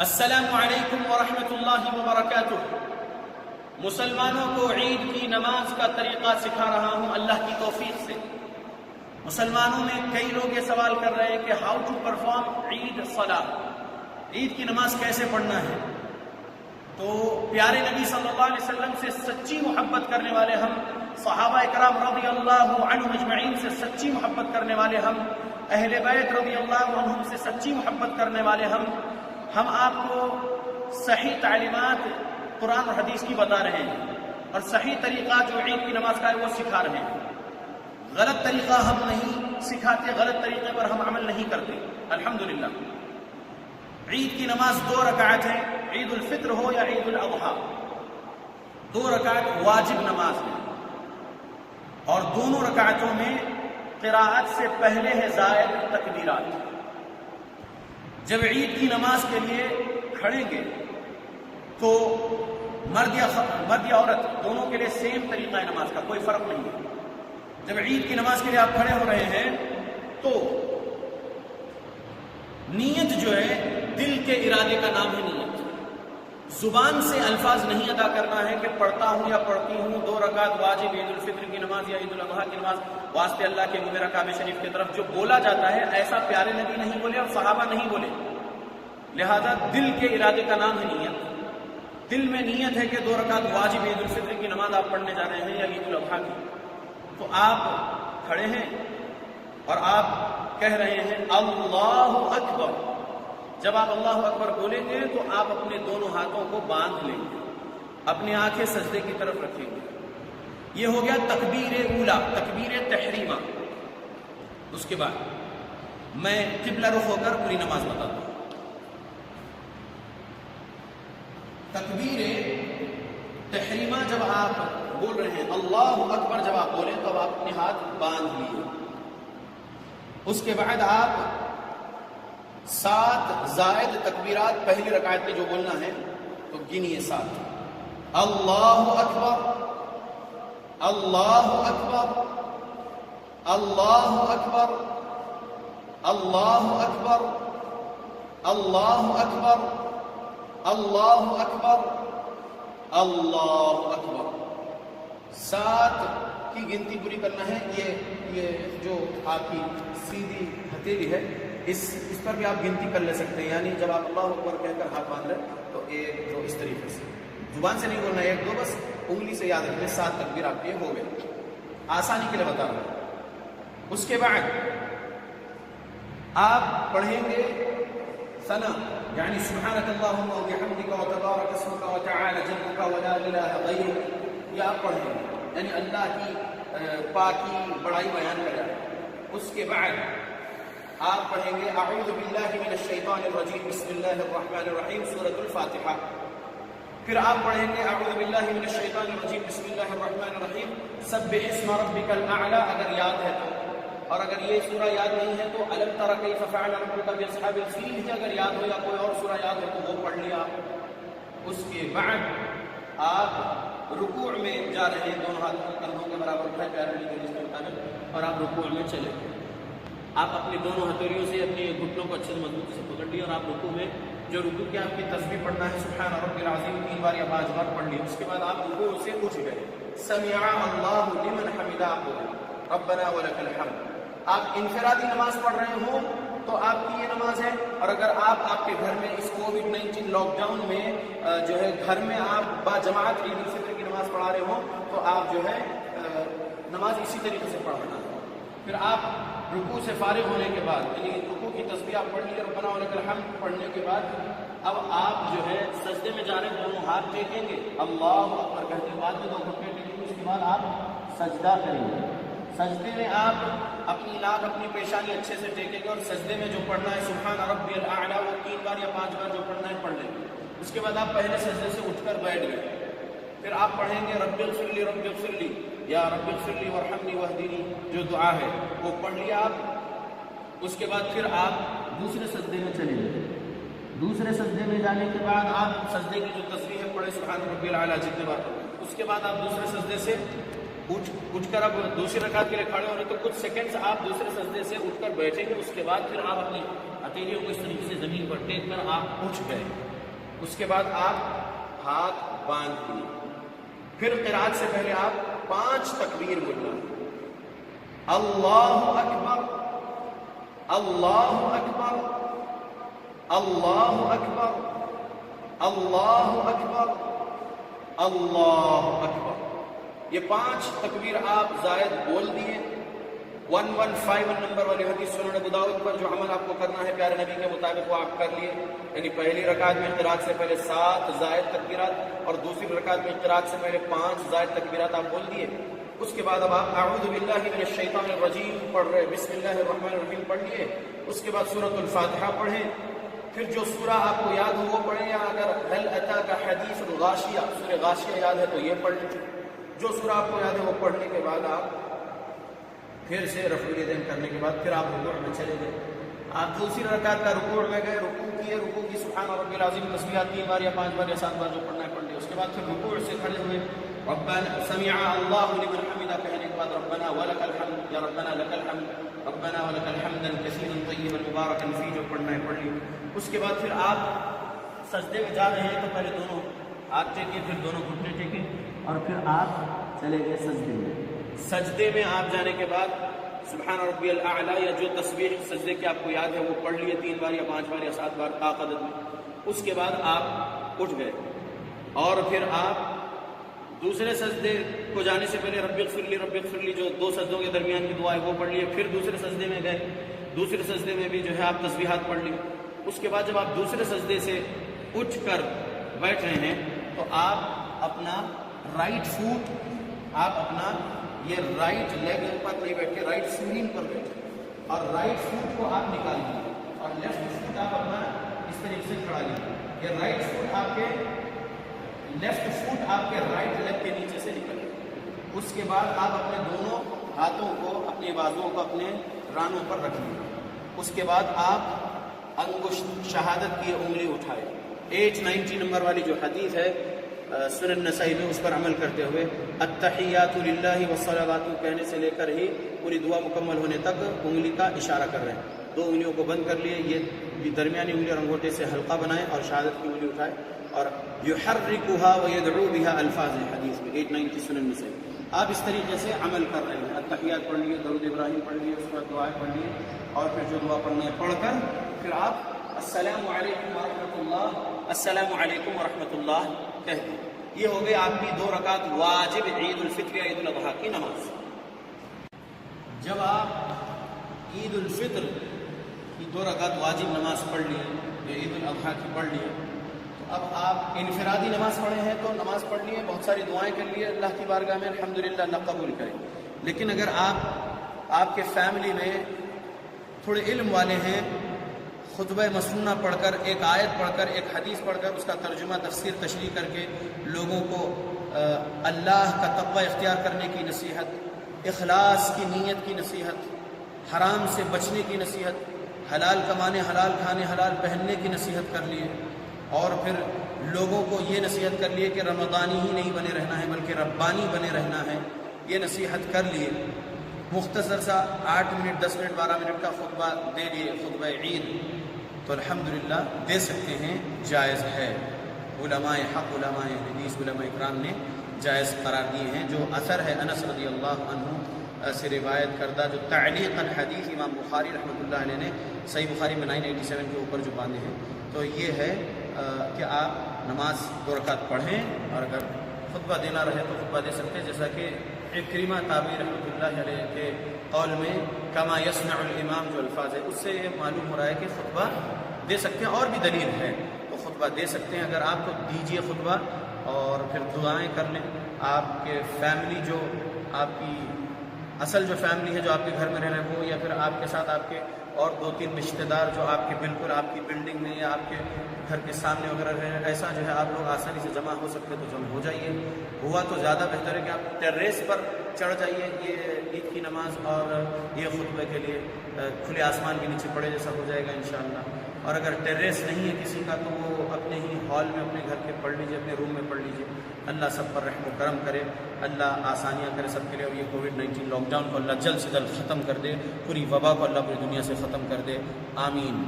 السلام علیکم ورحمۃ اللہ وبرکاتہ۔ مسلمانوں کو عید کی نماز کا طریقہ سکھا رہا ہوں اللہ کی توفیق سے۔ مسلمانوں میں کئی لوگ یہ سوال کر رہے ہیں کہ ہاؤ ٹو پرفارم عید صلاۃ، عید کی نماز کیسے پڑھنا ہے۔ تو پیارے نبی صلی اللہ علیہ وسلم سے سچی محبت کرنے والے ہم، صحابہ اکرام رضی اللہ عنہم اجمعین سے سچی محبت کرنے والے ہم، اہل بیت رضی اللہ عنہم سے سچی محبت کرنے والے ہم آپ کو صحیح تعلیمات قرآن اور حدیث کی بتا رہے ہیں اور صحیح طریقہ جو عید کی نماز کا ہے وہ سکھا رہے ہیں۔ غلط طریقہ ہم نہیں سکھاتے، غلط طریقے پر ہم عمل نہیں کرتے الحمدللہ۔ عید کی نماز 2 رکعت ہے، عید الفطر ہو یا عید الاضحیٰ، 2 رکعت واجب نماز ہے اور دونوں رکعتوں میں قراءت سے پہلے ہے زائد تکبیرات۔ جب عید کی نماز کے لیے کھڑیں گے تو مرد یا عورت دونوں کے لیے سیم طریقہ ہے نماز کا، کوئی فرق نہیں ہے۔ جب عید کی نماز کے لیے آپ کھڑے ہو رہے ہیں تو نیت جو ہے دل کے ارادے کا نام ہے نیت۔ زبان سے الفاظ نہیں ادا کرنا ہے کہ پڑھتا ہوں یا پڑھتی ہوں 2 رکعت واجب عید الفطر کی نماز یا عید الاضحیٰ کی نماز، واسطے اللہ کے میرا کعبہ شریف کی طرف جو بولا جاتا ہے ایسا پیارے نبی نہیں بولے اور صحابہ نہیں بولے۔ لہذا دل کے ارادے کا نام ہے نیت۔ دل میں نیت ہے کہ 2 رکعت واجب عید الفطر کی نماز آپ پڑھنے جا رہے ہیں یا عید الاضحیٰ کی، تو آپ کھڑے ہیں اور آپ کہہ رہے ہیں اللہ اکبر۔ جب آپ اللہ اکبر بولیں گے تو آپ اپنے دونوں ہاتھوں کو باندھ لیں گے، اپنی آنکھیں سجدے کی طرف رکھیں گے۔ یہ ہو گیا تکبیر اولا، تکبیر تحریمہ۔ اس کے بعد میں قبلہ رخ ہو کر پوری نماز بتاتا ہوں۔ تکبیر تحریمہ جب آپ بول رہے ہیں، اللہ اکبر جب آپ بولیں تو آپ اپنے ہاتھ باندھ لیے۔ اس کے بعد آپ 7 زائد تکبیرات پہلی رکعت میں جو بولنا ہے تو گنیے 7۔ اللہ اکبر، اللہ اکبر، اللہ اکبر، اللہ اکبر، اللہ اکبر، اللہ اکبر، اللہ اکبر۔ 7 کی گنتی پوری کرنا ہے۔ یہ جو آپ کی سیدھی ہتھیلی ہے اس پر بھی آپ گنتی کر لے سکتے ہیں، یعنی جب آپ اللہ اکبر کہہ کر ہاتھ باندھ رہے تو 1 2 اس طریقے سے، زبان سے نہیں بولنا 1 2، بس انگلی سے یاد رکھنے 7 تکبیر آپ کے ہو گئے۔ آسانی کے لیے بتا رہا ہوں۔ اس کے بعد آپ پڑھیں گے ثنا، یعنی سبحانک اللہم و بحمدک و تبارک اسمک و تعالی جدک و لا الہ غیرک، یہ آپ پڑھیں گے، یعنی اللہ کی پاکی بڑائی بیان کریں۔ اس کے بعد آپ پڑھیں گے اعوذ باللہ من الشیطان الرجیم بسم اللہ الرحمن الرحیم، سورۃ الفاتحہ۔ پھر آپ پڑھیں گے اعوذ باللہ من الشیطان الرجیم بسم اللہ الرحمن الرحیم سبح اسم ربک الاعلی اگر یاد ہے تو، اور اگر یہ سورہ یاد نہیں ہے تو الم تر کیف فعل ربک باصحاب الفیل ہی اگر یاد ہو، یا کوئی اور سورہ یاد ہو تو وہ پڑھ لیا۔ اس کے بعد آپ رکوع میں جا رہے ہیں، دونوں ہاتھ کندھوں کے برابر اٹھائے پیارے نبی کے حدیث کے مطابق، اور آپ رکوع میں چلے گئے۔ آپ اپنی دونوں ہتھیلیوں سے اپنے گھٹنوں کو اچھے سے مضبوطی سے پکڑ لیے اور آپ رکوع میں جو رکوع کی آپ کی تسبیح پڑھنا ہے سبحان ربی العظیم 3 بار یا 5 بار پڑھ لی۔ اس کے بعد آپ رکوع سے اٹھ گئے، سمع اللہ لمن حمدہ آپ بولے ربنا ولک الحمد۔ آپ انفرادی نماز پڑھ رہے ہوں تو آپ کی یہ نماز ہے، اور اگر آپ کے گھر میں اس کووڈ-19 لاک ڈاؤن میں جو ہے گھر میں آپ با جماعت عید الفطر کی نماز پڑھا رہے ہوں تو آپ جو ہے نماز اسی طریقے سے پڑھنا ہے۔ پھر آپ رکوع سے فارغ ہونے کے بعد، یعنی رکوع کی تسبیح آپ پڑھ لیے ربنا ولک الحمد پڑھنے کے بعد، اب آپ جو ہے سجدے میں جا رہے ہیں، دونوں ہاتھ ٹیکیں گے اللہ اکبر کہتے ہیں، بعد میں 2 گھٹنے ٹیکیں گے۔ اس کے بعد آپ سجدہ کریں گے۔ سجدے میں آپ اپنی ناک اپنی پیشانی اچھے سے ٹیکیں گے اور سجدے میں جو پڑھنا ہے سبحان ربی الاعلی وہ 3 بار یا 5 بار جو پڑھنا ہے پڑھ لیں گے۔ اس کے بعد آپ پہلے سجدے سے اٹھ کر بیٹھ گئے، پھر آپ پڑھیں گے رب اغفر لی رب اغفر لی یا رب اغفر لی وارحمنی واہدنی جو دعا ہے وہ پڑھ لیا آپ۔ اس کے بعد پھر آپ دوسرے سجدے میں چلیں گے۔ دوسرے سجدے میں جانے کے بعد آپ سجدے کی جو تسبیح ہے پڑھے سبحان ربی الاعلی جتنے بار پڑھیں۔ اس کے بعد آپ دوسرے سجدے سے اٹھ کر اب دوسری رکعت کے لیے کھڑے ہو رہے تو کچھ سیکنڈز آپ دوسرے سجدے سے اٹھ کر بیٹھیں گے۔ اس کے بعد پھر آپ اپنی ہتھیلیوں کو اس طریقے سے زمین پر ٹیک کر آپ اٹھ گئے۔ اس کے بعد آپ ہاتھ باندھ لیے. پھر قرات سے پہلے آپ 5 تکبیر بولنا. اللہ اکبر، اللہ اکبر، اللہ اکبر، اللہ اکبر، اللہ اکبر. یہ 5 تکبیر آپ زائد بول دیے. 115 نمبر والی حدیث سنن ابو داؤد پر جو عمل آپ کو کرنا ہے پیارے نبی کے مطابق وہ آپ کر لیے. یعنی پہلی رکعت میں قرات سے پہلے 7 زائد تکبیرات اور دوسری رکعت میں قرات سے پہلے 5 زائد تکبیرات آپ بول دیے. اس کے بعد اب آپ اعوذ باللہ من الشیطان الرجیم پڑھ رہے، بسم اللہ الرحمن الرحیم پڑھ لیے. اس کے بعد سورۃ الفاتحہ پڑھیں. پھر جو سورہ آپ کو یاد ہو وہ پڑھیں، یا اگر هل اتاک حدیث الغاشیہ سورہ غاشیہ یاد ہے تو یہ پڑھ لیں. جو سورہ آپ کو یاد ہے وہ پڑھنے کے بعد آپ پھر سے رفع الیدین کرنے کے بعد پھر آپ رکوع میں چلے گئے. آپ دوسری رکعت کا رکوع میں گئے، رکوع کی سبحان ربی العظیم تسبیحات 3 بار یا 5 بار یا 7 بار جو پڑھنا ہے پڑھ لیا. اس کے بعد پھر رکوع سے کھڑے ہوئے، ربنا سمع اللہ لمن حمدہ کہنے کے بعد ربنا ولک الحمد، یا ربنا لک الحمد، ربنا ولک الحمد کثیرا طیبا مبارکا فیہ جو پڑھنا ہے پڑھ لیا. اس کے بعد پھر آپ سجدے میں جا رہے ہیں تو پہلے دونوں ہاتھ ٹیکے، پھر دونوں گھٹنے ٹیکے اور پھر آپ چلے گئے سجدے میں. سجدے میں آپ جانے کے بعد سبحان ربی الاعلیٰ یا جو تسبیح سجدے کی آپ کو یاد ہے وہ پڑھ لیے 3 بار یا 5 بار یا 7 بار طاقت میں. اس کے بعد آپ اٹھ گئے اور پھر آپ دوسرے سجدے کو جانے سے پہلے رب اغفر لی جو 2 سجدوں کے درمیان کی دعا ہے وہ پڑھ لیے. پھر دوسرے سجدے میں گئے، دوسرے سجدے میں بھی جو ہے آپ تسبیحات پڑھ لیے. اس کے بعد جب آپ دوسرے سجدے سے اٹھ کر بیٹھ رہے ہیں تو آپ اپنا رائٹ فوٹ، آپ اپنا یہ رائٹ لیگ پر نہیں بیٹھ کے رائٹ سیلنگ پر بیٹھے اور رائٹ فوٹ کو آپ نکالیے اور لیفٹ فوٹ آپ اپنا اس طریقے سے کھڑا لیجیے. یہ رائٹ فوٹ آپ کے لیفٹ فوٹ آپ کے رائٹ لیگ کے نیچے سے نکلے. اس کے بعد آپ اپنے دونوں ہاتھوں کو، اپنے بازوؤں کو اپنے رانوں پر رکھیے. اس کے بعد آپ انگشت شہادت کی انگلی اٹھائے. 890 نمبر والی جو حدیث ہے سنن نسائی میں اس پر عمل کرتے ہوئے التحیات للہ والصلوات کہنے سے لے کر ہی پوری دعا مکمل ہونے تک انگلی کا اشارہ کر رہے ہیں. 2 انگلیوں کو بند کر لیے، یہ درمیانی انگلی اور انگوٹے سے حلقہ بنائیں اور شہادت کی انگلی اٹھائے اور یحرکها ویدعو بها الفاظ حدیث میں 890 سنن نسائی. آپ اس طریقے سے عمل کر رہے ہیں. التحیات پڑھ لیے، درود ابراہیم پڑھ لیے، اس کے بعد دعائیں پڑھ لیے اور پھر جو دعا پڑھنا ہے پڑھ کر پھر آپ السلام علیکم ورحمۃ اللہ، السلام علیکم ورحمۃ اللہ کہہ دیں. یہ ہو گئی آپ کی 2 رکعت واجب عید الفطر یا عید الاضحیٰ کی نماز. جب آپ عید الفطر کی 2 رکعت واجب نماز پڑھ لیے یا عید الاضحیٰ کی پڑھ لیے تو اب آپ انفرادی نماز پڑھے ہیں تو نماز پڑھ لیے، بہت ساری دعائیں کر لیے اللہ کی بارگاہ میں، الحمدللہ اللہ قبول کرے. لیکن اگر آپ کے فیملی میں تھوڑے علم والے ہیں، خطبہ مسنونہ پڑھ کر، ایک آیت پڑھ کر، ایک حدیث پڑھ کر اس کا ترجمہ تفسیر تشریح کر کے لوگوں کو اللہ کا تقوی اختیار کرنے کی نصیحت، اخلاص کی نیت کی نصیحت، حرام سے بچنے کی نصیحت، حلال کمانے، حلال کھانے، حلال پہننے کی نصیحت کر لیے اور پھر لوگوں کو یہ نصیحت کر لیے کہ رمضانی ہی نہیں بنے رہنا ہے بلکہ ربانی بنے رہنا ہے، یہ نصیحت کر لیے. مختصر سا 8 منٹ 10 منٹ 12 منٹ کا خطبہ دے لیے، خطبہ عید، تو الحمدللہ دے سکتے ہیں، جائز ہے. علماء حق، علماء حدیث، علماء اکرام نے جائز قرار دیے ہیں. جو اثر ہے انس رضی اللہ عنہ سے روایت کردہ جو تعلیق الحدیث امام بخاری رحمۃ اللہ علیہ نے صحیح بخاری میں 987 کے اوپر جو باندھے ہیں، تو یہ ہے کہ آپ نماز 2 رکعت پڑھیں اور اگر خطبہ دینا رہے تو خطبہ دے سکتے ہیں، جیسا کہ اکرمہ تابعی رحمۃ اللہ علیہ کے قول میں کما یصنع الامام جو الفاظ ہے اس سے یہ معلوم ہو رہا ہے کہ خطبہ دے سکتے ہیں. اور بھی دلیل ہے تو خطبہ دے سکتے ہیں. اگر آپ کو دیجئے خطبہ اور پھر دعائیں کر لیں. آپ کے فیملی جو آپ کی اصل جو فیملی ہے جو آپ کے گھر میں رہ رہے ہیں وہ، یا پھر آپ کے ساتھ آپ کے اور 2-3 رشتہ دار جو آپ کے بالکل آپ کی بلڈنگ میں یا آپ کے گھر کے سامنے وغیرہ رہ رہے ہیں، ایسا جو ہے آپ لوگ آسانی سے جمع ہو سکتے تو جمع ہو جائیے. ہوا تو زیادہ بہتر ہے کہ آپ ٹیریس پر چڑھ جائیے یہ عید کی نماز اور یہ خطبے کے لیے کھلے آسمان کے نیچے پڑے جیسا ہو جائے گا انشاءاللہ. اور اگر ٹیریس نہیں ہے کسی کا تو وہ اپنے ہی ہال میں اپنے گھر کے پڑھ لیجیے، اپنے روم میں پڑھ لیجیے. اللہ سب پر رحم و کرم کرے، اللہ آسانیاں کرے سب کے لیے، اور یہ کووڈ-19 لاک ڈاؤن کو اللہ جلد سے جلد ختم کر دے، پوری وبا کو اللہ پوری دنیا سے ختم کر دے. آمین.